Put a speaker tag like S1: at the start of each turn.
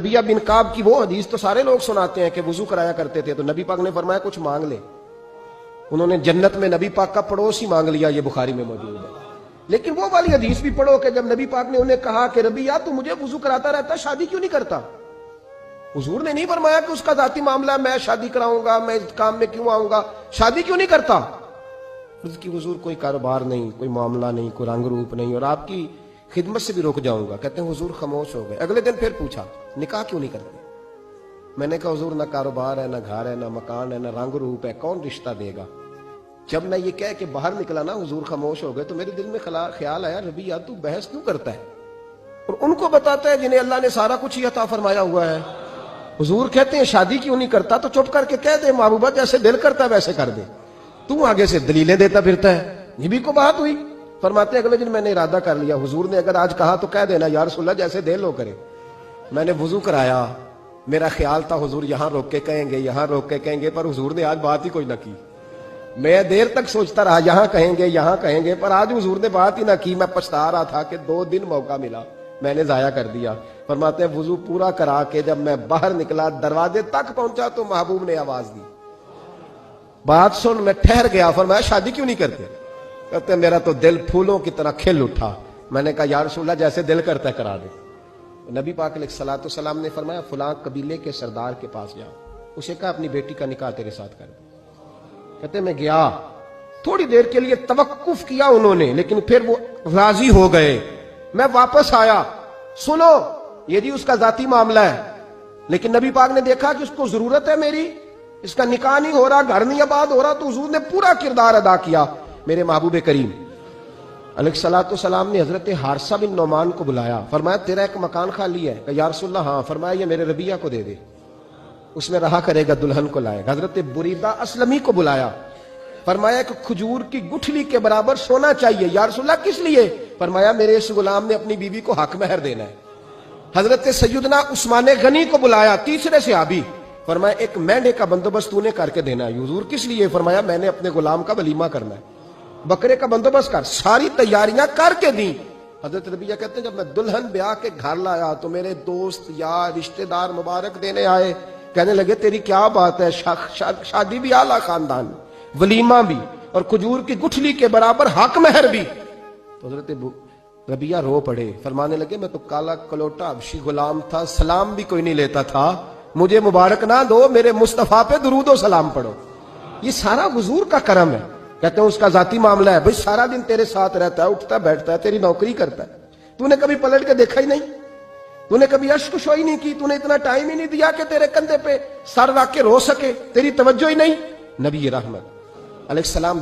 S1: रबिया बिन काब की वो हदीस तो सारे लोग सुनाते हैं कि वुजू कराया करते थे, तो नबी पाक ने फरमाया कुछ मांग ले। उन्होंने जन्नत में नबी पाक का पड़ोस ही मांग लिया, ये बुखारी में मौजूद है। लेकिन वो वाली हदीस भी पढ़ो कि जब नबी पाक ने उन्हें कहा कि रबिया तू मुझे वुजू कराता रहता, शादी क्यों नहीं करता? हुजूर ने नहीं फरमाया कि उसका जाती मामला मैं शादी कराऊंगा, मैं इस काम में क्यों आऊंगा, शादी क्यों नहीं करता? उसकी हुजूर कोई कारोबार नहीं, कोई मामला नहीं, कोई रंग रूप नहीं, और आपकी खिदमत से भी रुक जाऊंगा। कहते हैं हुजूर खामोश हो गए। अगले दिन फिर पूछा निकाह क्यों नहीं करते? मैंने कहा हुजूर ना कारोबार है, ना घर है, ना मकान है, ना रंग रूप है, कौन रिश्ता देगा? जब मैं ये कह के बाहर निकला ना हुजूर खामोश हो गए, तो मेरे दिल में ख्याल आया रबिया तू बहस क्यों करता है और उनको बताता है जिन्हें अल्लाह ने सारा कुछ ही अता फरमाया हुआ है। हुजूर कहते हैं शादी क्यों नहीं करता? तो चुप करके कह दे महबूबा जैसे दिल करता है वैसे कर दे, तू आगे से दलीलें देता फिरता है। ये भी को बात हुई। फरमाते अगले दिन मैंने इरादा कर लिया, हुजूर ने अगर आज कहा तो कह देना या रसूलल्लाह जैसे दिल हो करे। मैंने वुजू कराया, मेरा ख्याल था हुजूर यहां रोक के कहेंगे, यहां रोक के कहेंगे, पर हुजूर ने आज बात ही कोई ना की। मैं देर तक सोचता रहा यहां कहेंगे, पर आज हुजूर ने बात ही ना की। मैं पछता रहा था कि 2 दिन मौका मिला, मैंने जाया कर दिया। फरमाते हैं वुजू पूरा करा के जब मैं बाहर निकला, दरवाजे तक पहुंचा तो महबूब ने आवाज दी, बात सुन। मैं ठहर गया। फरमाया शादी क्यों नहीं करते? कहते मेरा तो दिल फूलों की तरह खिल उठा। मैंने कहा या रसूलल्लाह जैसे दिल करता है करा दे। नबी पाक अलैहिस्सलातु वस्सलाम ने फरमाया फलां कबीले के सरदार के पास जाओ, उसे कहा अपनी बेटी का निकाह तेरे साथ कर दे। कहते मैं गया, थोड़ी देर के लिए तवक्कुफ किया उन्होंने, लेकिन फिर वो राजी हो गए। मैं वापस आया, सुनो ये जी उसका जाती मामला है, लेकिन नबी पाक ने देखा कि उसको जरूरत है मेरी, इसका निकाह नहीं हो रहा, घर नहीं आबाद हो रहा, तो हुजूर ने पूरा किरदार अदा किया। मेरे महबूब करीम अलैहिस्सलातु वस्सलाम ने हजरत हारिसा बिन नौमान को बुलाया। फरमाया तेरा एक मकान खाली है? कहा या रसूलल्लाह हाँ। फरमाया ये मेरे रबिया को दे दे, उसमें रहा करेगा, दुल्हन को लाएगा। हजरत बुरीदा असलमी को बुलाया। फरमाया एक खजूर की गुठली के बराबर सोना चाहिए। या रसूलल्लाह किस लिए? फरमाया मेरे इस गुलाम ने अपनी बीवी को हक महर देना है। हजरत सैयदना उस्मान गनी को बुलाया, तीसरे सहाबी। फरमाया एक मेंढे का बंदोबस्त तूने करके देना है। हुजूर किस लिए? फरमाया मैंने अपने गुलाम का वलीमा करना है, बकरे का बंदोबस्त कर। सारी तैयारियां करके दी। हजरत रबिया कहते हैं जब मैं दुल्हन ब्याह के घर लाया तो मेरे दोस्त यार रिश्तेदार मुबारक देने आए, कहने लगे तेरी क्या बात है, शादी भी आला खानदान, वलीमा भी, और खजूर की गुठली के बराबर हक महर भी। तो हजरत रबिया रो पड़े, फरमाने लगे मैं तो काला कलोटा हबशी गुलाम था, सलाम भी कोई नहीं लेता था, मुझे मुबारक ना दो, मेरे मुस्तफा पे दुरूदो सलाम पढ़ो। ये सारा हुजूर का करम है। कहते हैं उसका जाती मामला है, भाई सारा दिन तेरे साथ रहता है, उठता बैठता है, तेरी नौकरी करता है, तूने कभी पलट के देखा ही नहीं, तूने कभी अश्कशोई नहीं की, तूने इतना टाइम ही नहीं दिया कि तेरे कंधे पे सर रख के रो सके, तेरी तवज्जो ही नहीं। नबी रहमत अलैहिस्सलाम